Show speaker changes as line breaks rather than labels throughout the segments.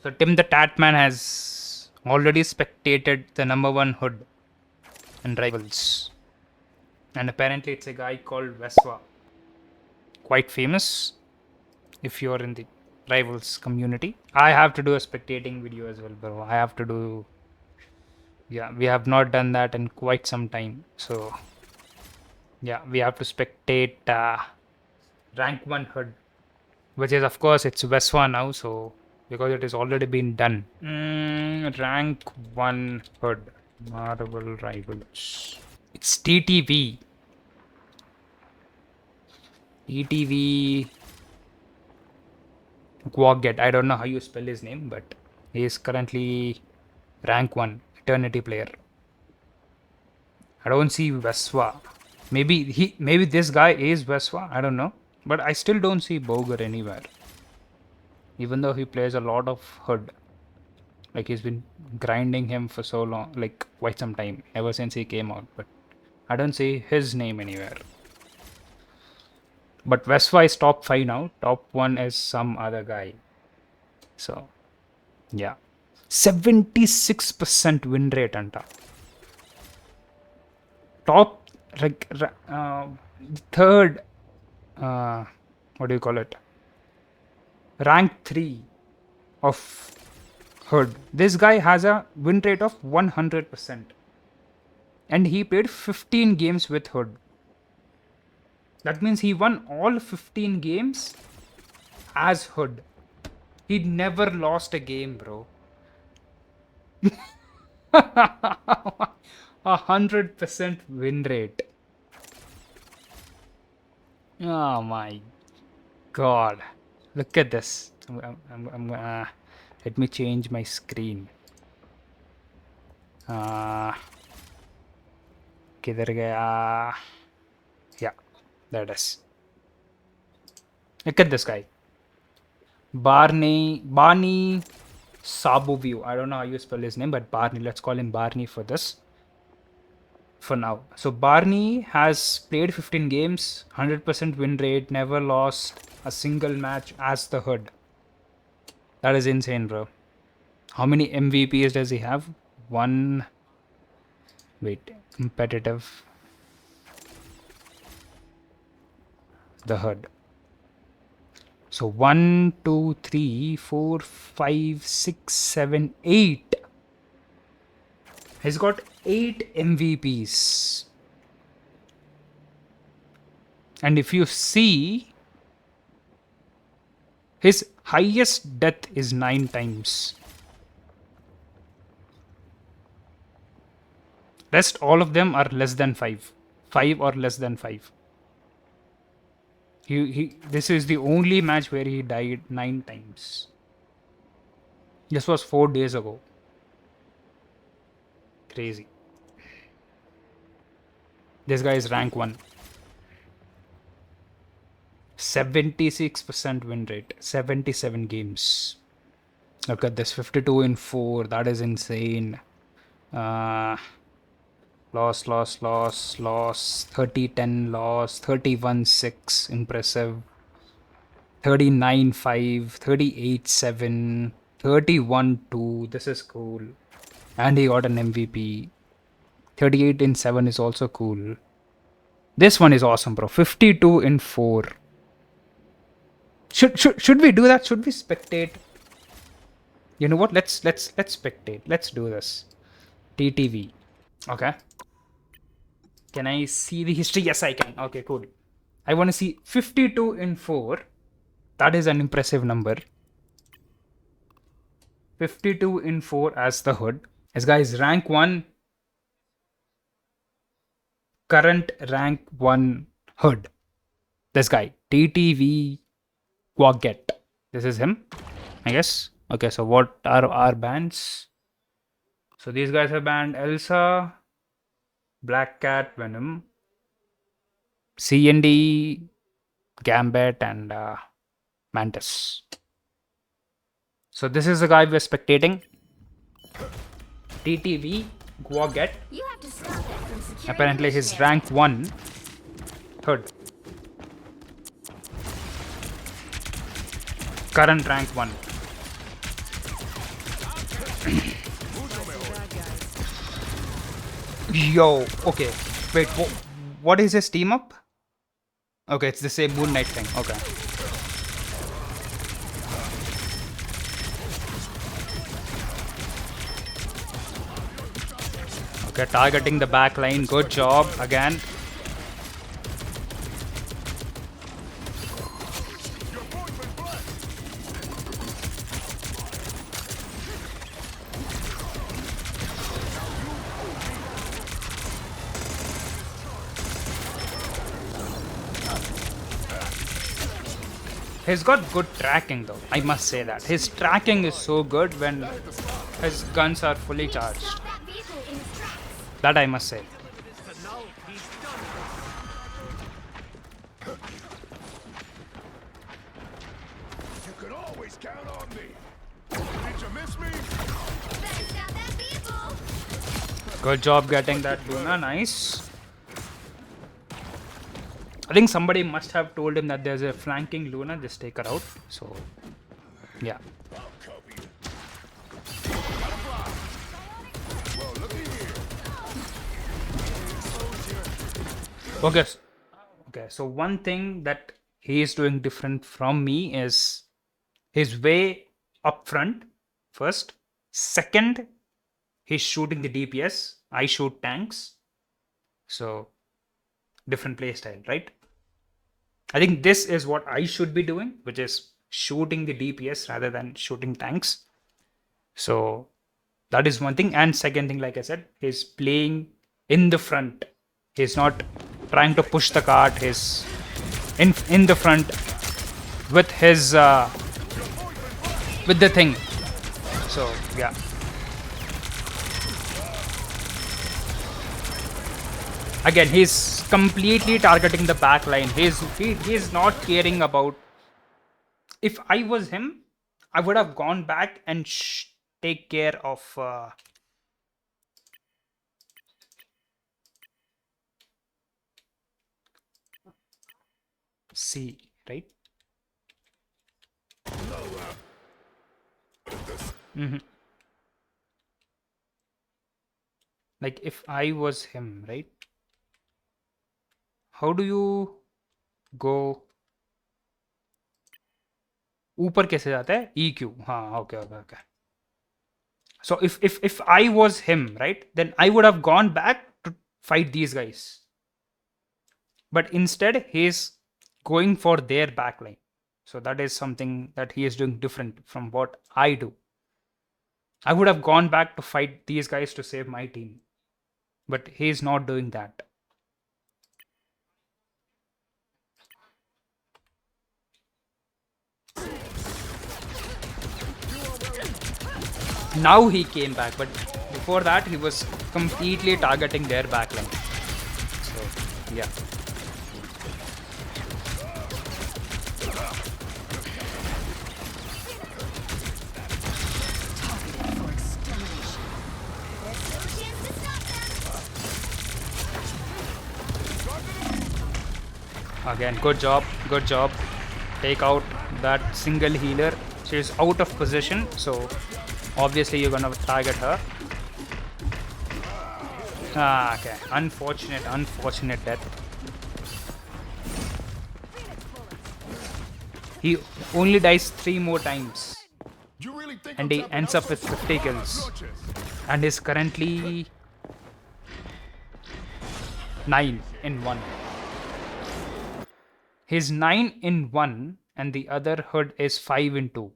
So Tim the Tatman has already spectated the #1 hood and rivals. And apparently it's a guy called Veswa. Quite famous if you're in the rivals community. I have to do a spectating video as well, bro. I have to do. Yeah, we have not done that in quite some time. So, yeah, we have to spectate rank 1 hood, which is, of course, it's Veswa now. So, because it has already been done. Rank 1 hood, Marvel Rivals. It's TTV. TTV Quagget. I don't know how you spell his name, but he is currently rank 1 Eternity player. I don't see Veswa. Maybe this guy is Veswa. I don't know, but I still don't see Boger anywhere. Even though he plays a lot of hood, like he's been grinding him for so long, like quite some time, ever since he came out. But I don't see his name anywhere. But Vespa is top 5 now. Top 1 is some other guy. So, yeah. 76% win rate, anta. Top, like, third, what do you call it? Rank 3 of Hood. This guy has a win rate of 100%. And he played 15 games with Hood. That means he won all 15 games as Hood. He never lost a game, bro. 100% win rate. Oh my god. Look at this. I'm gonna let me change my screen. किधर गया? Yeah, there it is. Look at this guy. Barney Saboview. I don't know how you spell his name, but Barney. Let's call him Barney for this. For now. So Barney has played 15 games, 100% win rate, never lost a single match as the Hood. That is insane, bro. How many MVPs does he have? One. Wait, competitive. The Hood. So 1, 2, 3, 4, 5, 6, 7, 8. He's got 8 MVPs. And if you see, his highest death is 9 times. Rest all of them are less than 5. 5 or less than 5. This is the only match where he died 9 times. This was 4 days ago. Crazy. This guy is rank 1. 76% win rate. 77 games. Look at this. 52 in 4. That is insane. Loss. 30-10 loss. 31-6. Impressive. 39-5. 38-7. 31-2. This is cool. And he got an MVP. 38 in 7 is also cool. This one is awesome, bro. 52 in 4. Should we do that? Should we spectate? You know what? Let's spectate. Let's do this. TTV. Okay. Can I see the history? Yes, I can. Okay, cool. I want to see 52 in 4. That is an impressive number. 52 in 4 as the Hood. This guy is rank 1. Current rank 1 Hood. This guy. TTV Quagget. This is him, I guess. Okay, so what are our bans? So these guys have banned Elsa, Black Cat, Venom, CND, Gambit, and Mantis. So this is the guy we're spectating. TTV Quagget. Apparently his rank 1 Hood. Current rank 1. Yo, okay. Wait, what is his team up? Okay, it's the same Moon Knight thing. Okay. Okay, targeting the back line. Good job again. He's got good tracking though, I must say that. His tracking is so good when his guns are fully charged. That I must say.
You could always count on me. Did you miss me?
Good job getting that Luna, nice. I think somebody must have told him that there's a flanking Luna, just take her out. So, yeah. Okay. Okay, so one thing that he is doing different from me is his way up front, first. Second, he's shooting the DPS. I shoot tanks. So, different playstyle, right? I think this is what I should be doing, which is shooting the DPS rather than shooting tanks. So that is one thing. And second thing, like I said, he's playing in the front. He's not trying to push the cart. He's in the front with his with the thing. So yeah. Again, he's completely targeting the back line. He's not caring about. If I was him, I would have gone back and take care of C, right? Like if I was him, right? How do you go? ऊपर कैसे जाता है? EQ. हाँ, okay. So if I was him, right, then I would have gone back to fight these guys. But instead, he's going for their backline. So that is something that he is doing different from what I do. I would have gone back to fight these guys to save my team. But he's not doing that. Now he came back, but before that he was completely targeting their backline. So yeah. Again, good job. Take out that single healer. She's out of position, so obviously you're gonna target her. Okay. Unfortunate death. He only dies 3 more times. And he ends up with 50 kills. And is currently 9 in 1. He's 9 in 1 and the other hood is 5 in 2.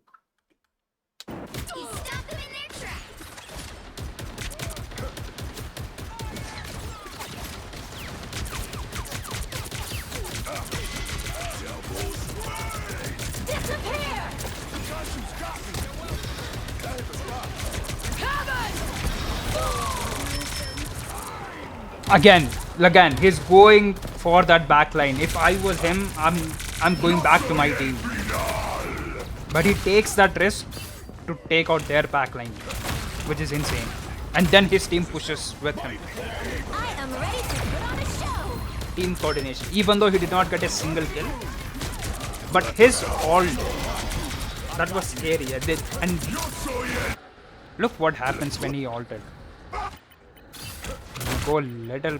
Again, he's going for that backline. If I was him, I'm going back to my team. But he takes that risk to take out their backline, which is insane. And then his team pushes with him.
I am ready to put on a show.
Team coordination. Even though he did not get a single kill, but his ult, that was scary. And Look what happens when he altered. Go little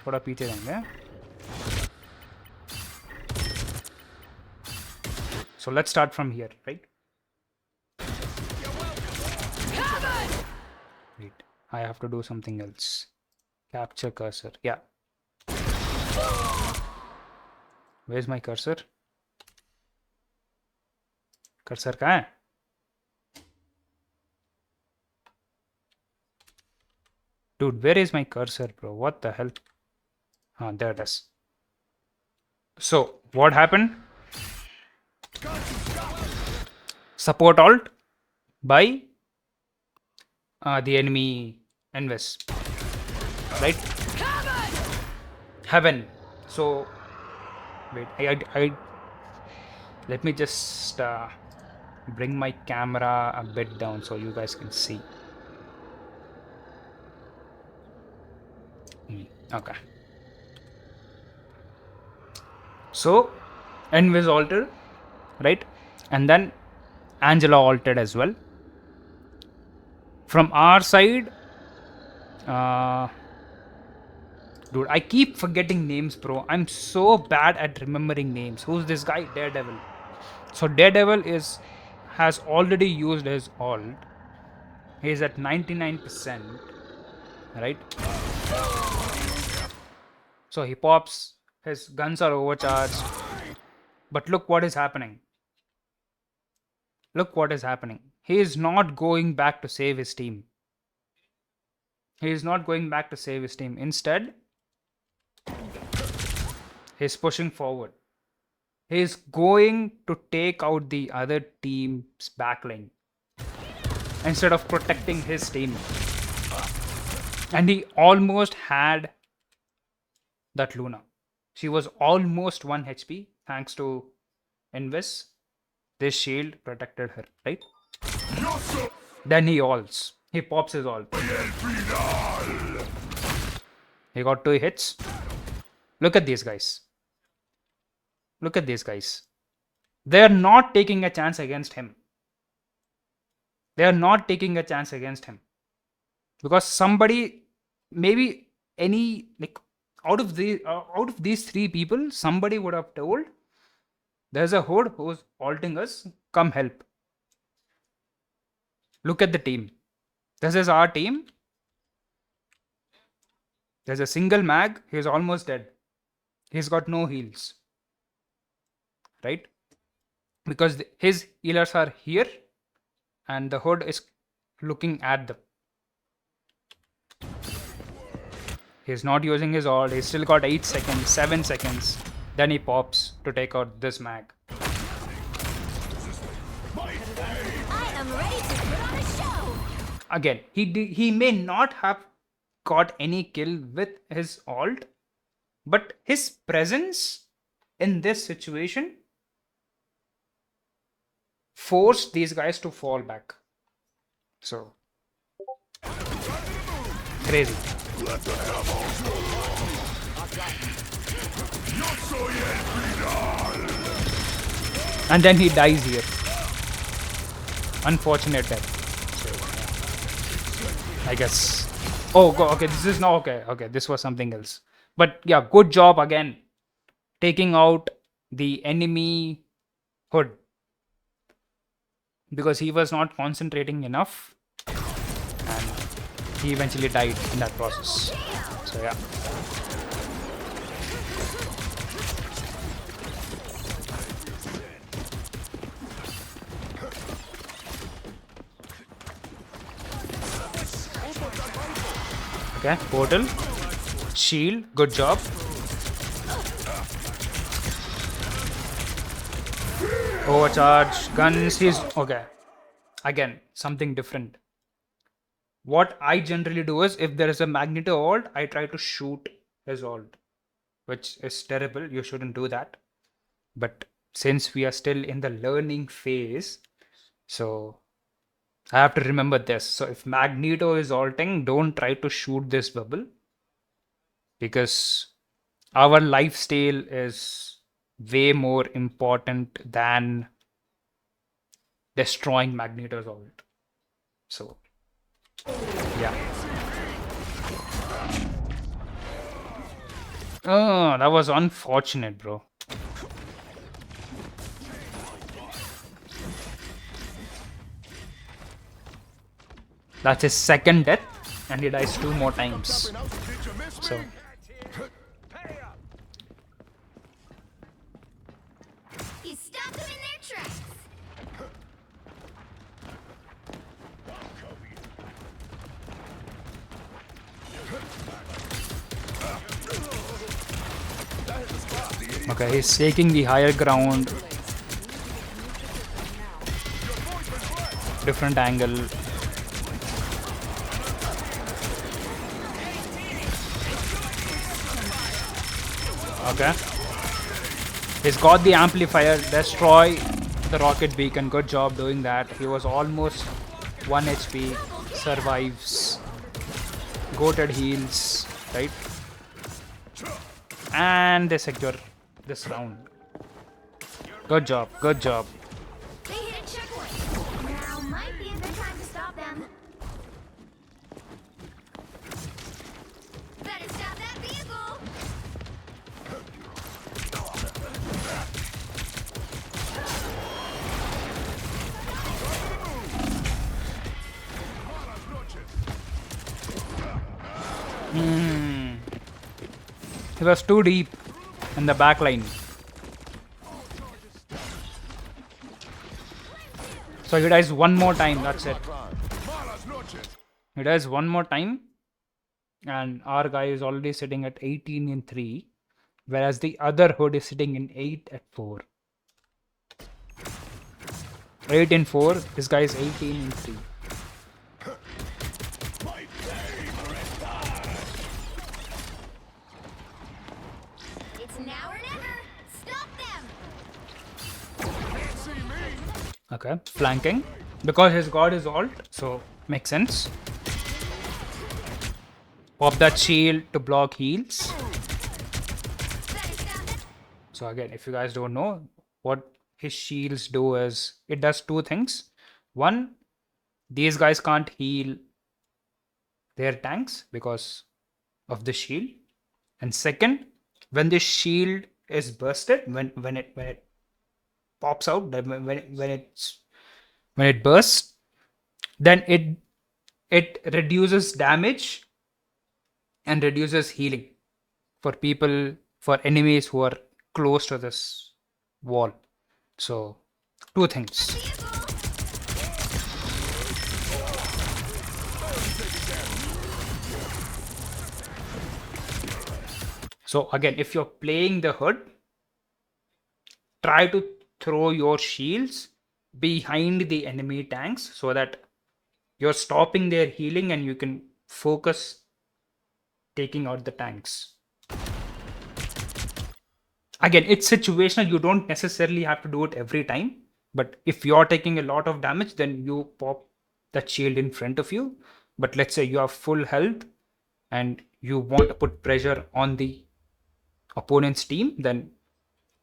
थोड़ा पीछे जाएंगे. So let's start from here, right? Wait, I have to do something else. Capture cursor. Yeah. Where's my cursor? Cursor कहाँ है? Dude, where is my cursor, bro? What the hell? Ah, there it is. So, what happened? Support alt by the enemy invis. Right? Heaven. So, wait, let me just bring my camera a bit down so you guys can see. Okay. So, Envis altered, right? And then Angela altered as well. From our side, dude, I keep forgetting names, bro. I'm so bad at remembering names. Who's this guy? Daredevil. So Daredevil has already used his alt. He's at 99%, right? So he pops, his guns are overcharged. But look what is happening. Look what is happening. He is not going back to save his team. He is not going back to save his team. Instead, he's pushing forward. He is going to take out the other team's backline instead of protecting his team. And he almost had that Luna. She was almost 1 HP thanks to Invis. This shield protected her, right? Then he ults. He pops his ult. He got 2 hits. Look at these guys. Look at these guys. They are not taking a chance against him. They are not taking a chance against him. Because somebody, maybe any, like, out of these 3 people, somebody would have told, there's a horde who's alting us, come help. Look at the team. This is our team. There's a single mag. He's almost dead. He's got no heals. Right? Because his healers are here and the hood is looking at them. He's not using his ult. He's still got 8 seconds, 7 seconds. Then he pops to take out this mag.
I am ready to put on a show.
Again, he may not have got any kill with his ult, but his presence in this situation forced these guys to fall back. So, crazy. And then he dies here. Unfortunate death. So, I guess. Oh, okay. This is not okay. Okay, this was something else. But yeah, good job again, taking out the enemy hood, because he was not concentrating enough, and he eventually died in that process. So yeah. Okay, portal, shield, good job. Overcharge, guns, he's okay. Again, something different. What I generally do is, if there is a Magneto ult, I try to shoot his ult, which is terrible. You shouldn't do that. But since we are still in the learning phase, so I have to remember this. So if Magneto is ulting, don't try to shoot this bubble, because our lifestyle is way more important than destroying Magneto's ult. So yeah. Oh, that was unfortunate, bro. That's his second death, and he dies 2 more times.
Did you miss
So
me? Pay up.
He stopped them in their tracks.
okay, he's taking the higher ground, different angle. Okay, he's got the amplifier. Destroy the rocket beacon. Good job doing that. He was almost 1 HP. Survives. Goated heals, right? And they secure this round. Good job, good job.
They hit a checkpoint. Now might be a good time to stop them. Better stop that vehicle.
He was too deep in the back line. So he dies one more time, that's it.
Malas noches.
He dies one more time. And our guy is already sitting at 18 in 3. Whereas the other hood is sitting in 8 at 4. 8 in 4, this guy is 18 in 3.
It's now or never. Stop them.
Can't see me.
Okay, flanking. Because his god is alt, so makes sense. Pop that shield to block heals.
Better stop them.
So again, if you guys don't know, what his shields do is, it does 2 things. One, these guys can't heal their tanks because of the shield. And second, when the shield is bursted, when it pops out, when it bursts, then it reduces damage and reduces healing for enemies who are close to this wall. So 2 things.
Vehicle.
So again, if you're playing the hood, try to throw your shields behind the enemy tanks so that you're stopping their healing and you can focus taking out the tanks. Again, it's situational. You don't necessarily have to do it every time. But if you're taking a lot of damage, then you pop that shield in front of you. But let's say you have full health and you want to put pressure on the opponent's team, then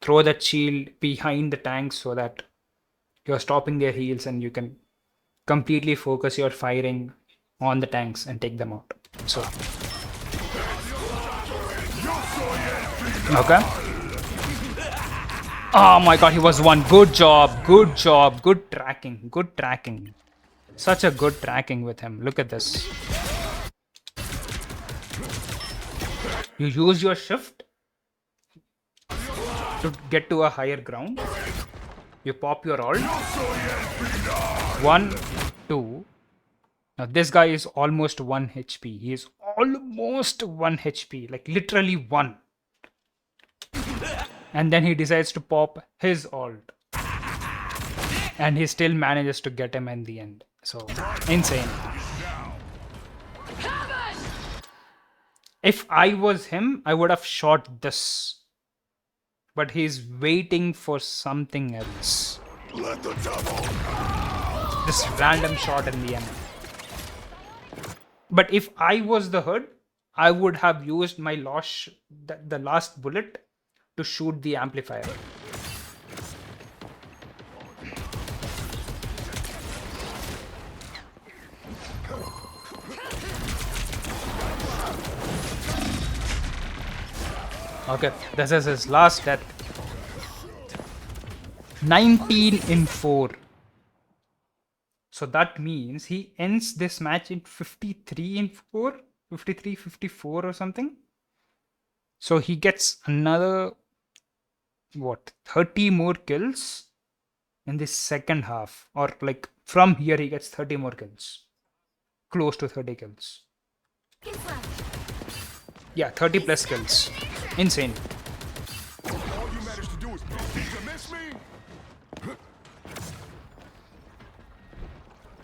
throw that shield behind the tanks so that you're stopping their heals and you can completely focus your firing on the tanks and take them out. So okay. Oh my god, he was 1. Good job, good job, good tracking, good tracking. Such a good tracking with him. Look at this. You use your shift to get to a higher ground. You pop your ult. 1, 2. Now this guy is almost 1 HP. He is almost 1 HP. Like literally 1. And then he decides to pop his ult. And he still manages to get him in the end. So insane. If I was him, I would have shot this. But he's waiting for something else.
Let the devil.
This random shot in the end. But if I was the hood, I would have used my the last bullet to shoot the amplifier. Okay, this is his last death. 19 in 4. So that means he ends this match in 53 in 4, 53, 54 or something. So he gets another, what, 30 more kills in the second half. Or like from here he gets 30 more kills. Close to 30 kills. Yeah, 30 plus kills. Insane.
All you managed to do is miss me.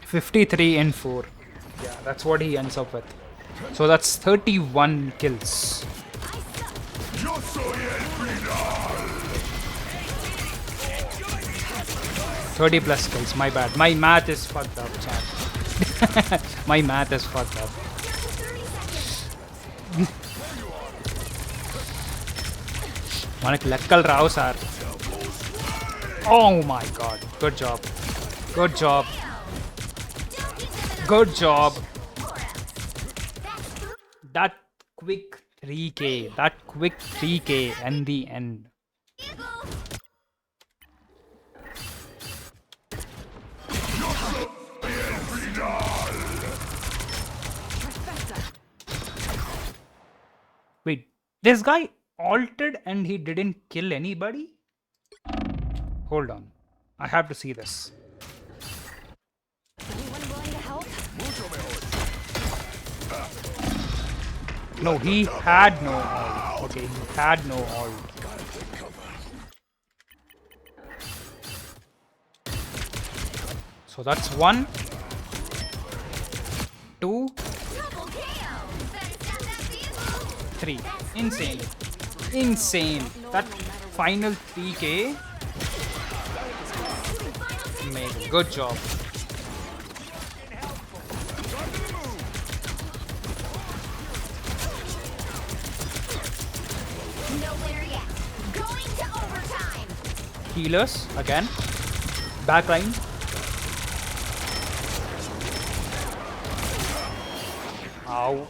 53 in 4. Yeah, that's what he ends up with. So that's 31 kills.
Yo soy el final.
30 plus kills, my bad. My math is fucked up, chat. My math is fucked up. మనకి లెక్కలు రావు sir. Oh my god. Good job. Good job. Good job. That quick 3k. That quick 3k in the end. Wait, this guy altered and he didn't kill anybody? Hold on. I have to see this.
Anyone willing to help?
No, he had no oil. Okay, he had no oil. So that's 1, 2,
Double KO. Better stop that vehicle.
3. Insane. Insane. That final 3k. Made. Good job.
Nowhere yet. Going to overtime.
Healers again. Backline. Ow.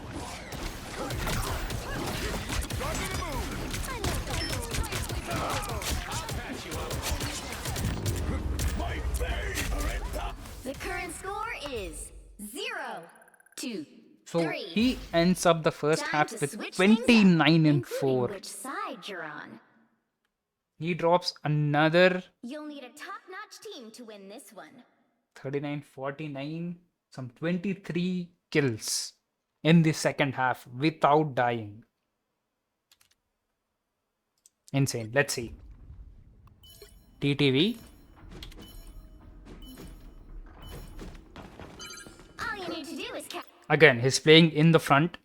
The current score is 0-2.
So
3.
he ends up the first
Time
half
to
with
switch things up,
29 and
including
4.
which side you're on.
He drops another
You'll need a top-notch team to win this one.
39, 49, some 23 kills in the second half without dying. Insane. Let's see. TTV.
All you need to do is
Again, he's playing in the front.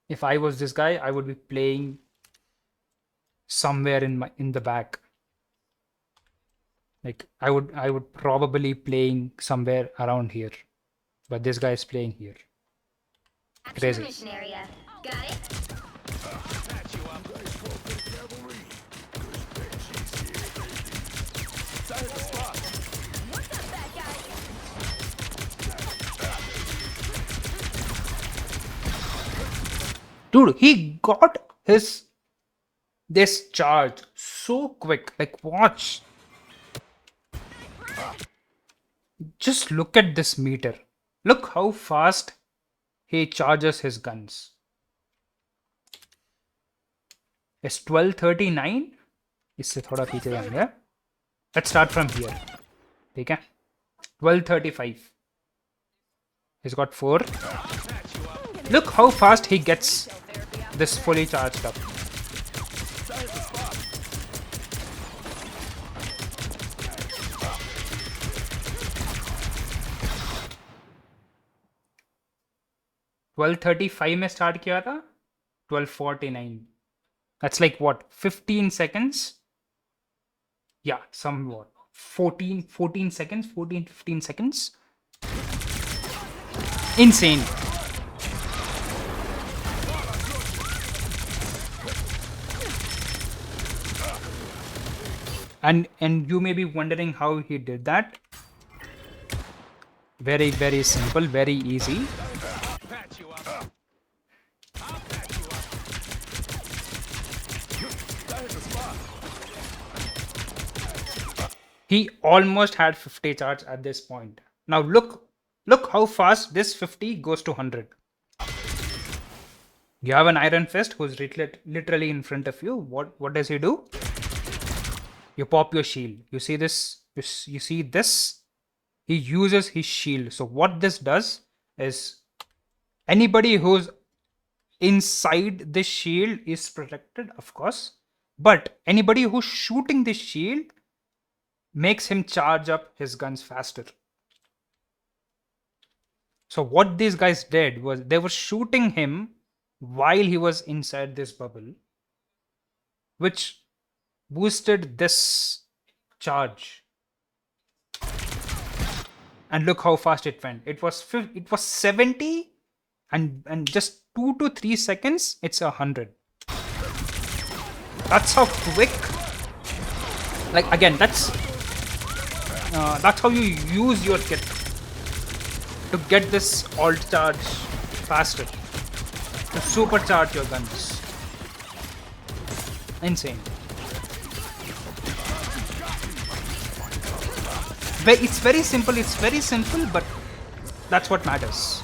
If I was this guy, I would be playing somewhere in the back. Like I would probably playing somewhere around here. But this guy is playing here. Crazy.
mission area. Got it? What's up, bad guy?
Dude, he got this charge so quick. Like watch. Just look at this meter. Look how fast he charges his guns. It's 12:39. इससे थोड़ा पीछे जाएंगे. Let's start from here. ठीक है? 12:35. He's got 4. Look how fast he gets this fully charged up. $12:35 में start किया था. 12:49. That's like what? 15 seconds? Yeah, somewhat. 14 seconds, 14, 15 seconds. Insane. And you may be wondering how he did that. Very, very simple, very easy.
Patch you up. I'll patch you up. That hit the spot.
He almost had 50 charge at this point. Now look how fast this 50 goes to 100. You have an Iron Fist who's literally in front of you. What does he do? You pop your shield. You see this? You see this? He uses his shield. So what this does is anybody who's inside this shield is protected, of course. But anybody who's shooting this shield makes him charge up his guns faster. So what these guys did was they were shooting him while he was inside this bubble, which boosted this charge. And look how fast it went. It was 70, and just 2 to 3 seconds it's 100. That's how quick. Like again, that's how you use your kit to get this alt charge faster, to supercharge your guns. Insane. It's very simple, but that's what matters.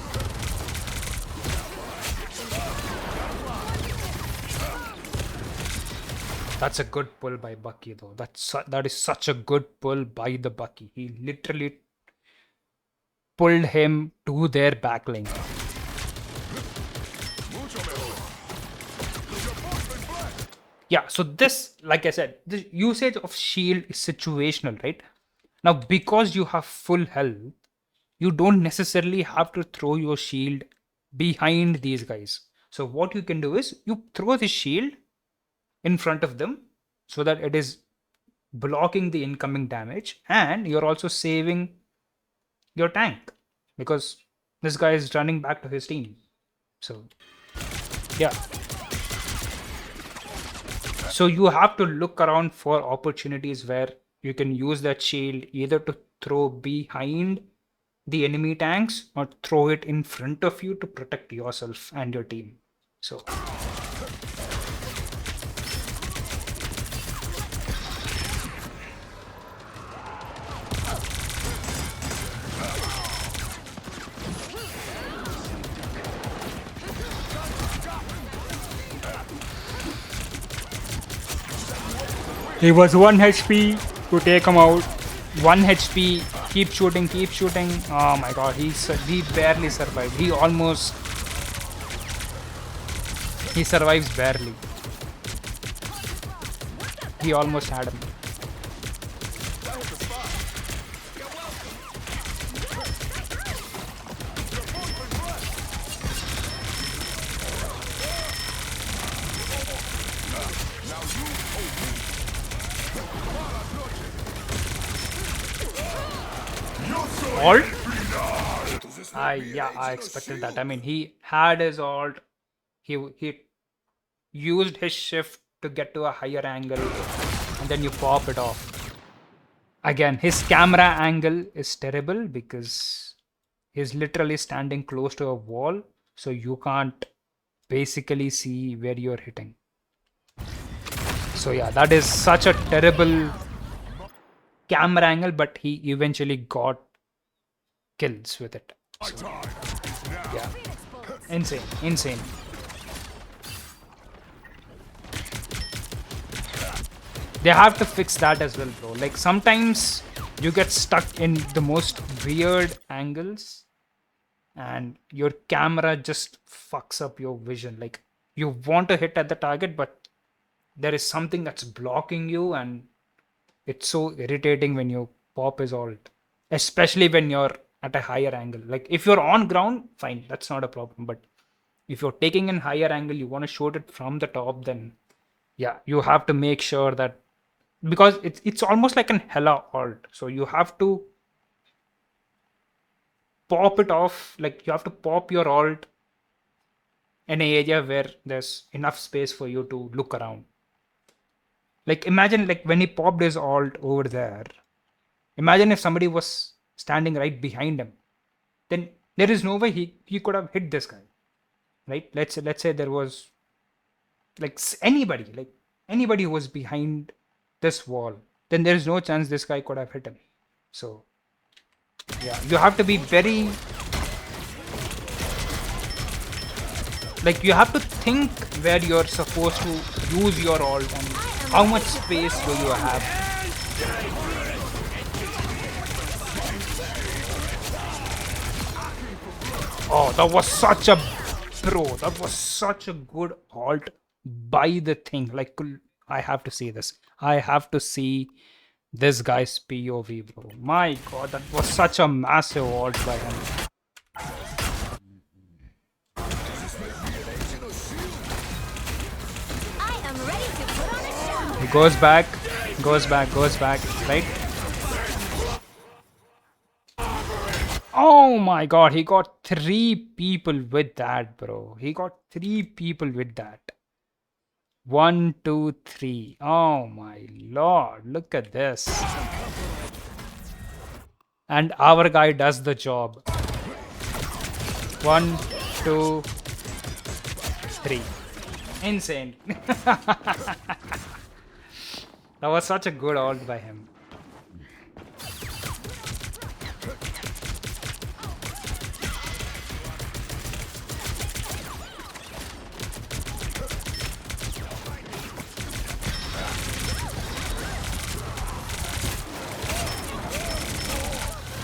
That's a good pull by Bucky though. That is such a good pull by the Bucky. He literally pulled him to their backlane. Yeah, so this, like I said, the usage of shield is situational, right? Now, because you have full health, you don't necessarily have to throw your shield behind these guys. So what you can do is you throw the shield in front of them so that it is blocking the incoming damage, and you're also saving your tank because this guy is running back to his team. So yeah, so you have to look around for opportunities where you can use that shield either to throw behind the enemy tanks or throw it in front of you to protect yourself and your team. So he was 1 HP to take him out. 1 HP. Keep shooting, keep shooting. Oh my god, he barely survived. He survives barely. He almost had him. Alt? I expected that. I mean, he had his alt. He used his shift to get to a higher angle, and then you pop it off. Again, his camera angle is terrible because he's literally standing close to a wall, so you can't basically see where you're hitting. So yeah, that is such a terrible camera angle, but he eventually got kills with it. So, yeah, insane. They have to fix that as well, bro. Like sometimes you get stuck in the most weird angles and your camera just fucks up your vision. Like you want to hit at the target, but there is something that's blocking you, and it's so irritating when you pop his alt, especially when you're at a higher angle. Like if you're on ground, fine, that's not a problem. But if you're taking in higher angle, you want to shoot it from the top, then yeah, you have to make sure that, because it's almost like an Hela alt. So you have to pop it off. Like you have to pop your alt in an area where there's enough space for you to look around. Like imagine like when he popped his alt over there, imagine if somebody was standing right behind him. then there is no way he could have hit this guy, right? Let's say there was like anybody who was behind this wall, then there is no chance this guy could have hit him. So yeah, you have to be very, like, you have to think where you're supposed to use your ult and how much space do you have. Oh, that was such a that was such a good ult by the thing. Like, I have to see this. I have to see this guy's POV, bro. My god, that was such a massive ult by him.
I am ready to put on a show.
He goes back, right? Oh my god, he got 3 people with that, bro. He got 3 people with that. 1, 2, 3. Oh my lord, look at this. And our guy does the job. 1, 2, 3. Insane. That was such a good ult by him.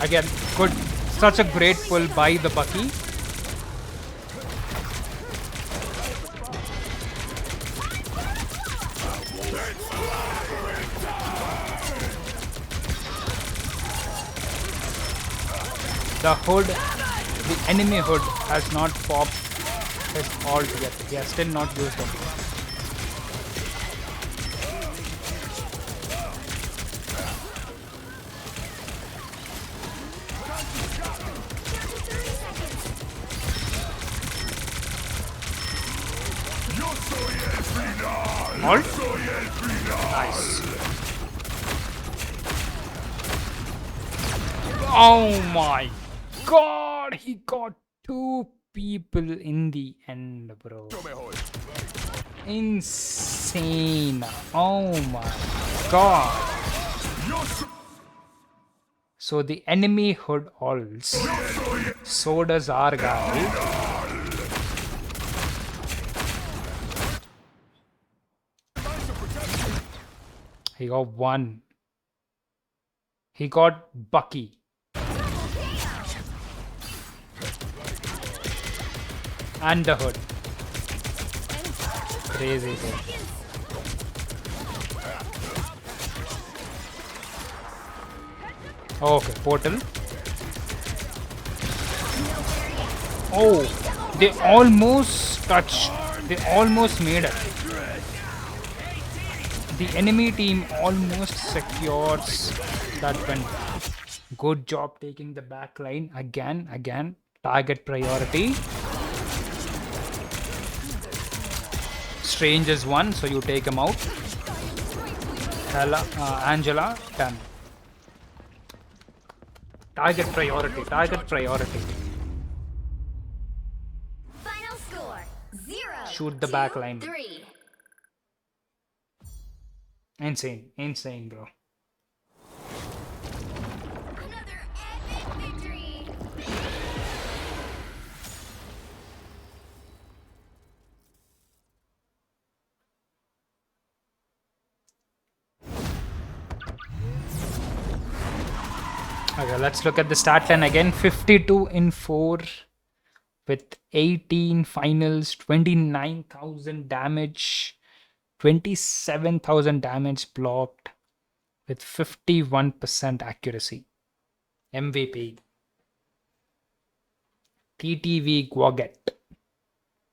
Again, good, such a great pull by the Bucky. The hood, the enemy hood has not popped his ult yet. He has still not used it. Ult? Nice. Oh my god, he got 2 people in the end, bro. Insane. Oh my god. So the enemy hood ults. So does our guy. He got 1. He got Bucky. And the hood. Crazy thing. Okay, portal. Oh, they almost touched. They almost made it. The enemy team almost secures that win. Good job taking the back line again. Target priority. Strange is 1, so you take him out. Angela, done. Target priority.
Final score 0.
Shoot the
to
back line.
3.
Insane, bro.
Another epic victory.
Okay, let's look at the stat line again. 52 in 4 with 18 finals, 29,000 damage, 27,000 damage blocked with 51% accuracy. MVP. TTV Guaget.